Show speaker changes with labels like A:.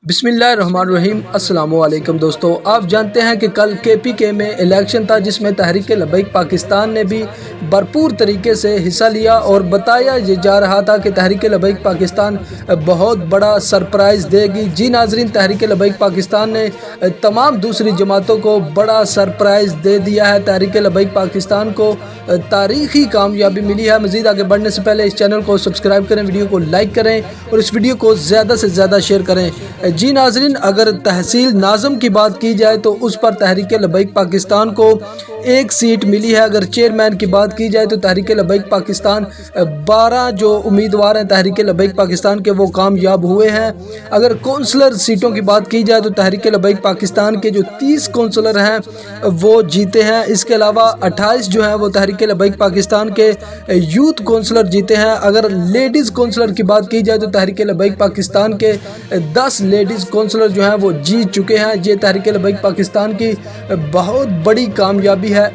A: بسم اللہ الرحمن الرحیم۔ السلام علیکم دوستو، آپ جانتے ہیں کہ کل KPK میں الیکشن تھا جس میں تحریک لبیک پاکستان نے بھی بھرپور طریقے سے حصہ لیا اور بتایا یہ جا رہا تھا کہ تحریک لبیک پاکستان بہت بڑا سرپرائز دے گی۔ جی ناظرین، تحریک لبیک پاکستان نے تمام دوسری جماعتوں کو بڑا سرپرائز دے دیا ہے۔ تحریک لبیک پاکستان کو تاریخی کامیابی ملی ہے۔ مزید آگے بڑھنے سے پہلے اس چینل کو سبسکرائب کریں، ویڈیو کو لائک کریں اور اس ویڈیو کو زیادہ سے زیادہ شیئر کریں۔ جی ناظرین، اگر تحصیل ناظم کی بات کی جائے تو اس پر تحریک لبیک پاکستان کو ایک سیٹ ملی ہے۔ اگر چیئرمین کی بات کی جائے تو تحریک لبیک پاکستان 12 جو امیدوار ہیں تحریک لبیک پاکستان کے وہ کامیاب ہوئے ہیں۔ اگر کونسلر سیٹوں کی بات کی جائے تو تحریک لبیک پاکستان کے جو 30 کونسلر ہیں وہ جیتے ہیں۔ اس کے علاوہ 28 جو ہیں وہ تحریک لبیک پاکستان کے یوتھ کونسلر جیتے ہیں۔ اگر لیڈیز کونسلر کی بات کی جائے تو تحریک لبیک پاکستان کے 10 لیڈیز کونسلر جو ہیں وہ جیت چکے ہیں۔ یہ تحریک لبیک پاکستان کی بہت بڑی کامیابی ہے۔